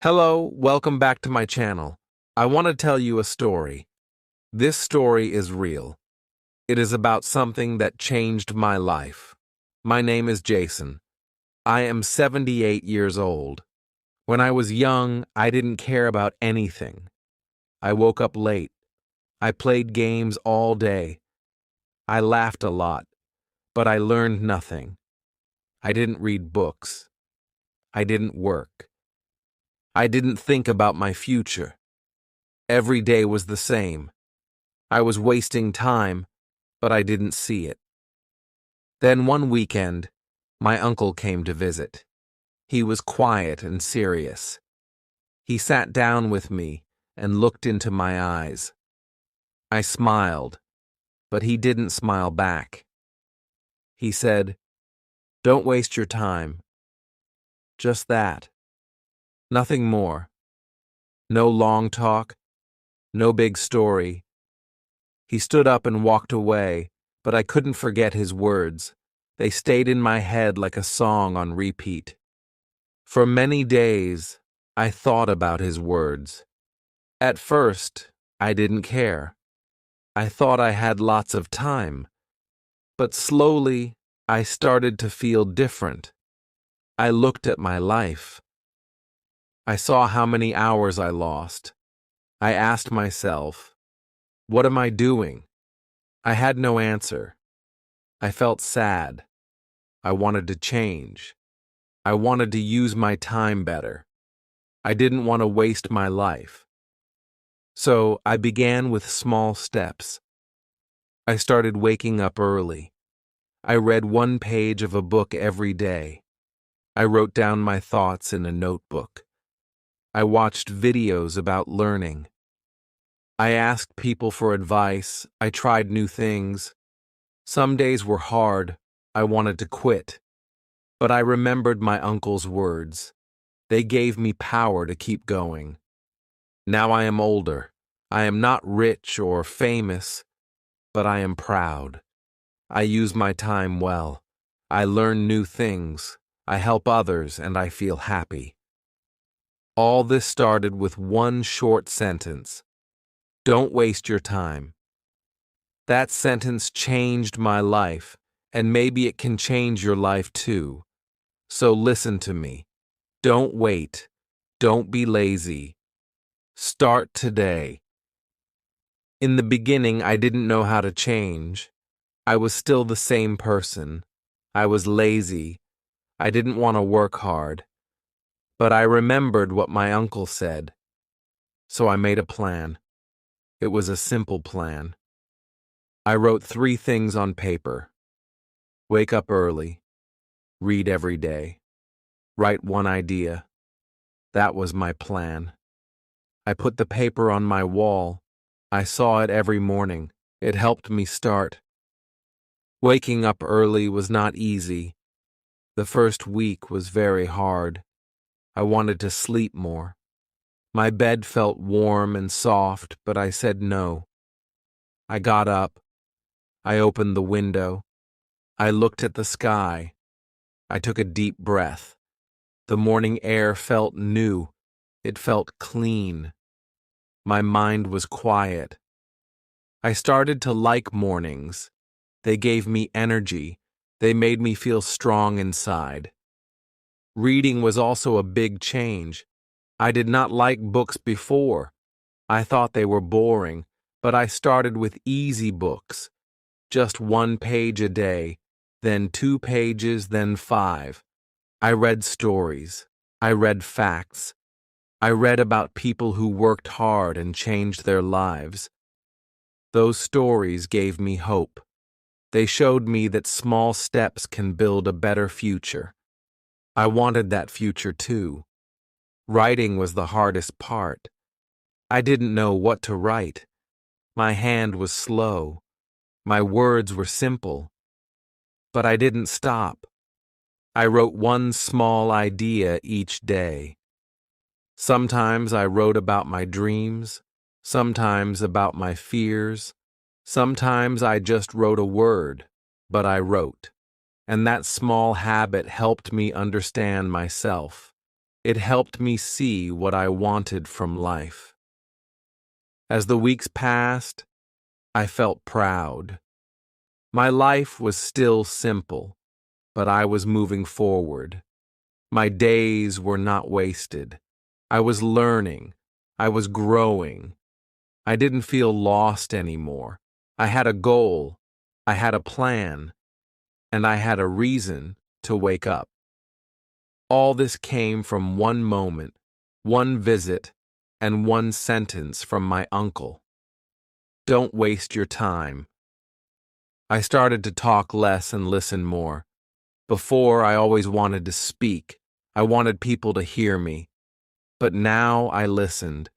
Hello, welcome back to my channel. I want to tell you a story. This story is real. It is about something that changed my life. My name is Jason. I am 78 years old. When I was young, I didn't care about anything. I woke up late. I played games all day. I laughed a lot, but I learned nothing. I didn't read books. I didn't work. I didn't think about my future. Every day was the same. I was wasting time, but I didn't see it. Then one weekend, my uncle came to visit. He was quiet and serious. He sat down with me and looked into my eyes. I smiled, but he didn't smile back. He said, "Don't waste your time." Just that. Nothing more. No long talk, no big story. He stood up and walked away, but I couldn't forget his words. They stayed in my head like a song on repeat. For many days, I thought about his words. At first, I didn't care. I thought I had lots of time. But slowly, I started to feel different. I looked at my life. I saw how many hours I lost. I asked myself, what am I doing? I had no answer. I felt sad. I wanted to change. I wanted to use my time better. I didn't want to waste my life. So I began with small steps. I started waking up early. I read one page of a book every day. I wrote down my thoughts in a notebook. I watched videos about learning. I asked people for advice. I tried new things. Some days were hard. I wanted to quit. But I remembered my uncle's words. They gave me power to keep going. Now I am older. I am not rich or famous, but I am proud. I use my time well. I learn new things. I help others, and I feel happy. All this started with one short sentence. Don't waste your time. That sentence changed my life, and maybe it can change your life too. So listen to me. Don't wait. Don't be lazy. Start today. In the beginning, I didn't know how to change. I was still the same person. I was lazy. I didn't want to work hard. But I remembered what my uncle said. So I made a plan. It was a simple plan. I wrote 3 things on paper. Wake up early. Read every day. Write one idea. That was my plan. I put the paper on my wall. I saw it every morning. It helped me start. Waking up early was not easy. The first week was very hard. I wanted to sleep more. My bed felt warm and soft, but I said no. I got up. I opened the window. I looked at the sky. I took a deep breath. The morning air felt new. It felt clean. My mind was quiet. I started to like mornings. They gave me energy. They made me feel strong inside. Reading was also a big change. I did not like books before. I thought they were boring, but I started with easy books. Just 1 page a day, then 2 pages, then 5. I read stories. I read facts. I read about people who worked hard and changed their lives. Those stories gave me hope. They showed me that small steps can build a better future. I wanted that future too. Writing was the hardest part. I didn't know what to write. My hand was slow. My words were simple. But I didn't stop. I wrote one small idea each day. Sometimes I wrote about my dreams, sometimes about my fears, sometimes I just wrote a word, but I wrote. And that small habit helped me understand myself. It helped me see what I wanted from life. As the weeks passed, I felt proud. My life was still simple, but I was moving forward. My days were not wasted. I was learning. I was growing. I didn't feel lost anymore. I had a goal. I had a plan. And I had a reason to wake up. All this came from one moment, one visit, and one sentence from my uncle. Don't waste your time. I started to talk less and listen more. Before, I always wanted to speak. I wanted people to hear me. But now I listened.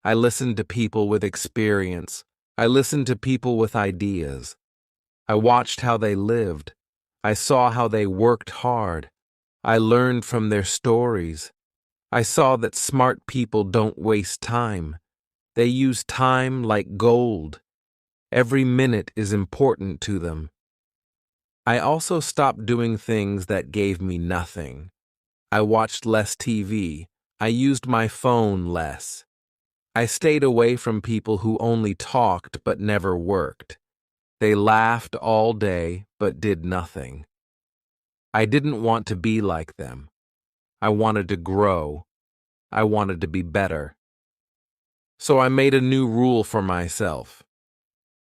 I listened to people with experience. I listened to people with ideas. I watched how they lived. I saw how they worked hard. I learned from their stories. I saw that smart people don't waste time. They use time like gold. Every minute is important to them. I also stopped doing things that gave me nothing. I watched less TV. I used my phone less. I stayed away from people who only talked but never worked. They laughed all day but did nothing. I didn't want to be like them. I wanted to grow. I wanted to be better. So I made a new rule for myself.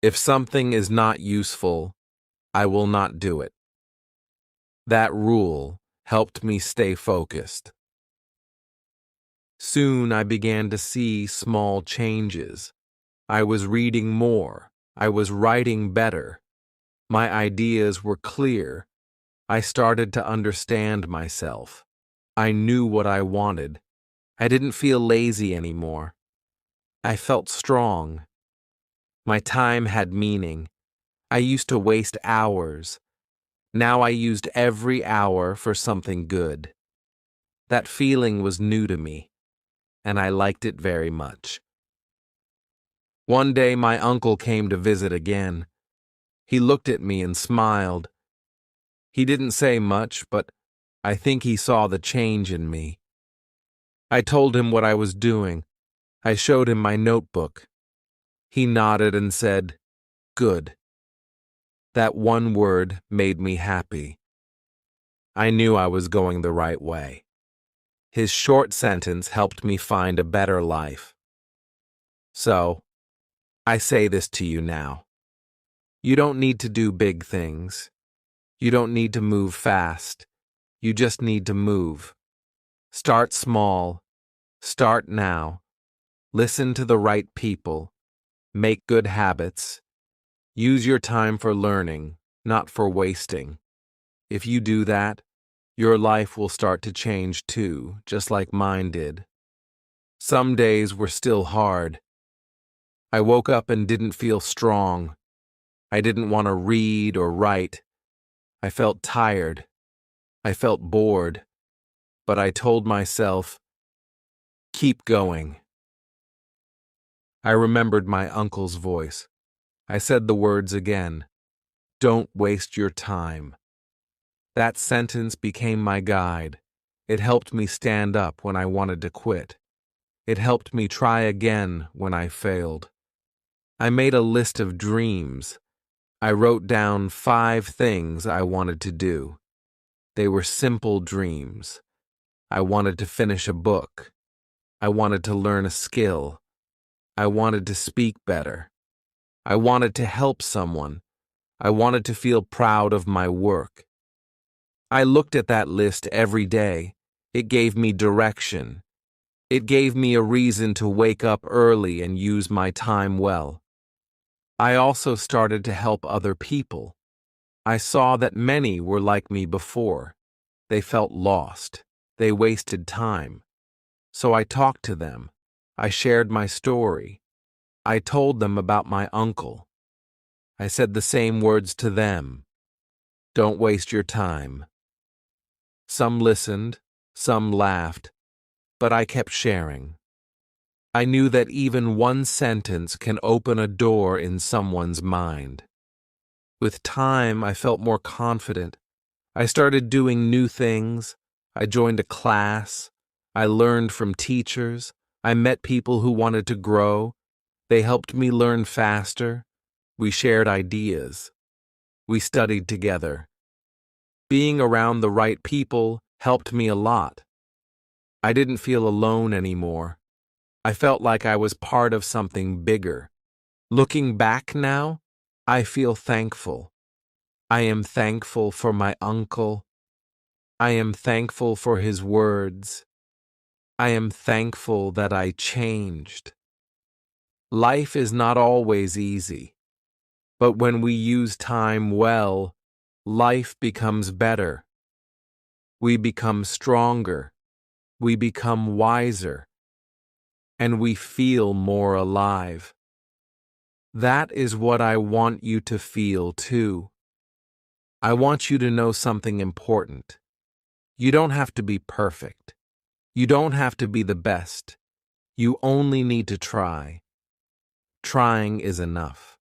If something is not useful, I will not do it. That rule helped me stay focused. Soon I began to see small changes. I was reading more. I was writing better. My ideas were clear. I started to understand myself. I knew what I wanted. I didn't feel lazy anymore. I felt strong. My time had meaning. I used to waste hours. Now I used every hour for something good. That feeling was new to me, and I liked it very much. One day my uncle came to visit again. He looked at me and smiled. He didn't say much, but I think he saw the change in me. I told him what I was doing. I showed him my notebook. He nodded and said, "Good." That one word made me happy. I knew I was going the right way. His short sentence helped me find a better life. So, I say this to you now. You don't need to do big things. You don't need to move fast. You just need to move. Start small. Start now. Listen to the right people. Make good habits. Use your time for learning, not for wasting. If you do that, your life will start to change too, just like mine did. Some days were still hard. I woke up and didn't feel strong. I didn't want to read or write. I felt tired. I felt bored. But I told myself, keep going. I remembered my uncle's voice. I said the words again. Don't waste your time. That sentence became my guide. It helped me stand up when I wanted to quit. It helped me try again when I failed. I made a list of dreams. I wrote down 5 things I wanted to do. They were simple dreams. I wanted to finish a book. I wanted to learn a skill. I wanted to speak better. I wanted to help someone. I wanted to feel proud of my work. I looked at that list every day. It gave me direction. It gave me a reason to wake up early and use my time well. I also started to help other people. I saw that many were like me before. They felt lost. They wasted time. So I talked to them. I shared my story. I told them about my uncle. I said the same words to them. Don't waste your time. Some listened, some laughed, but I kept sharing. I knew that even one sentence can open a door in someone's mind. With time, I felt more confident. I started doing new things. I joined a class. I learned from teachers. I met people who wanted to grow. They helped me learn faster. We shared ideas. We studied together. Being around the right people helped me a lot. I didn't feel alone anymore. I felt like I was part of something bigger. Looking back now, I feel thankful. I am thankful for my uncle. I am thankful for his words. I am thankful that I changed. Life is not always easy, but when we use time well, life becomes better. We become stronger. We become wiser. And we feel more alive. That is what I want you to feel too. I want you to know something important. You don't have to be perfect. You don't have to be the best. You only need to try. Trying is enough.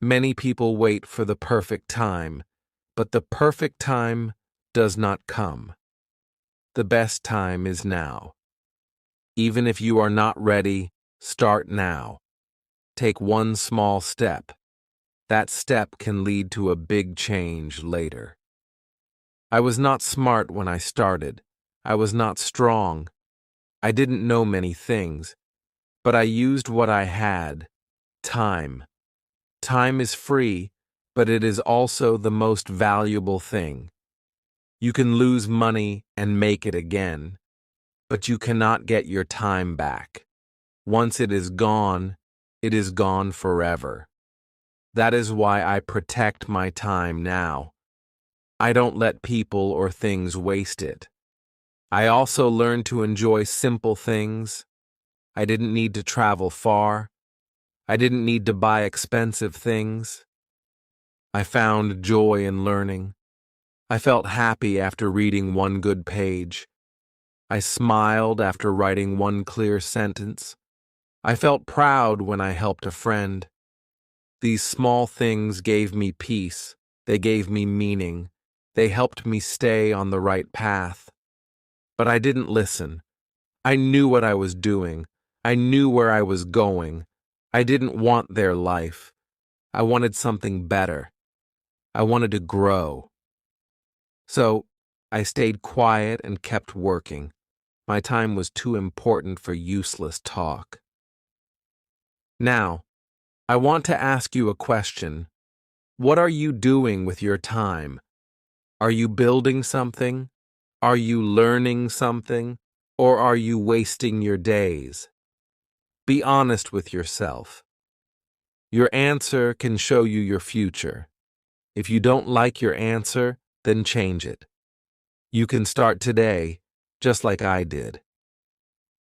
Many people wait for the perfect time, but the perfect time does not come. The best time is now. Even if you are not ready, start now. Take one small step. That step can lead to a big change later. I was not smart when I started. I was not strong. I didn't know many things, but I used what I had: time. Time is free, but it is also the most valuable thing. You can lose money and make it again, but you cannot get your time back. Once it is gone forever. That is why I protect my time now. I don't let people or things waste it. I also learned to enjoy simple things. I didn't need to travel far. I didn't need to buy expensive things. I found joy in learning. I felt happy after reading one good page. I smiled after writing one clear sentence. I felt proud when I helped a friend. These small things gave me peace. They gave me meaning. They helped me stay on the right path. But I didn't listen. I knew what I was doing. I knew where I was going. I didn't want their life. I wanted something better. I wanted to grow. So I stayed quiet and kept working. My time was too important for useless talk. Now, I want to ask you a question. What are you doing with your time? Are you building something? Are you learning something? Or are you wasting your days? Be honest with yourself. Your answer can show you your future. If you don't like your answer, then change it. You can start today, just like I did.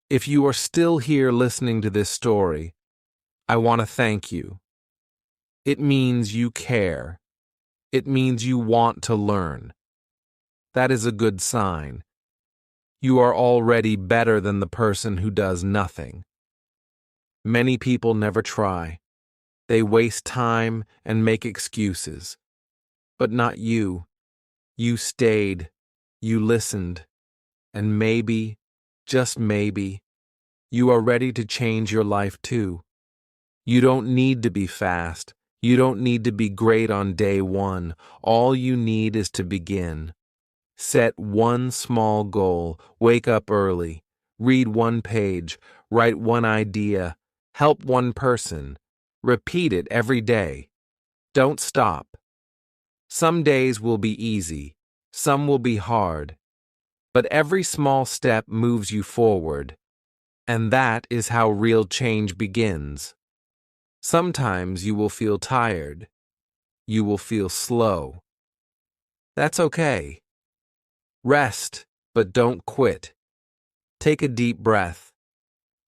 If you are still here listening to this story, I want to thank you. It means you care. It means you want to learn. That is a good sign. You are already better than the person who does nothing. Many people never try. They waste time and make excuses. But not you. You stayed. You listened. And maybe, just maybe, you are ready to change your life too. You don't need to be fast. You don't need to be great on day one. All you need is to begin. Set one small goal. Wake up early. Read one page. Write one idea. Help one person. Repeat it every day. Don't stop. Some days will be easy. Some will be hard. But every small step moves you forward. And that is how real change begins. Sometimes you will feel tired. You will feel slow. That's okay. Rest, but don't quit. Take a deep breath.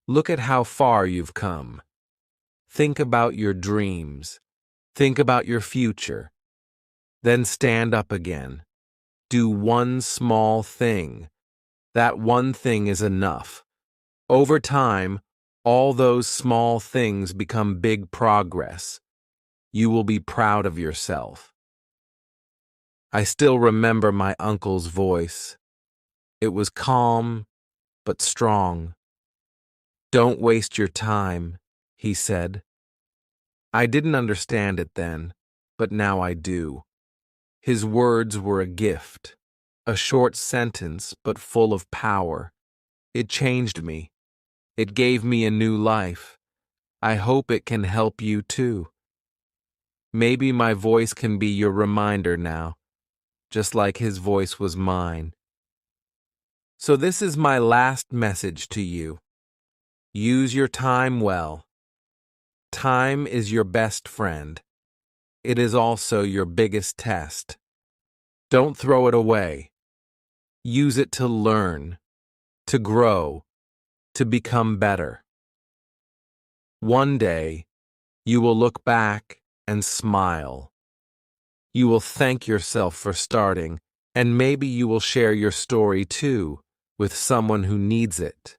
Look at how far you've come. Think about your dreams. Think about your future. Then stand up again. Do one small thing. That one thing is enough. Over time, all those small things become big progress. You will be proud of yourself. I still remember my uncle's voice. It was calm, but strong. "Don't waste your time," he said. I didn't understand it then, but now I do. His words were a gift, a short sentence, but full of power. It changed me. It gave me a new life. I hope it can help you too. Maybe my voice can be your reminder now, just like his voice was mine. So this is my last message to you. Use your time well. Time is your best friend. It is also your biggest test. Don't throw it away. Use it to learn, to grow, to become better. One day, you will look back and smile. You will thank yourself for starting, and maybe you will share your story too with someone who needs it.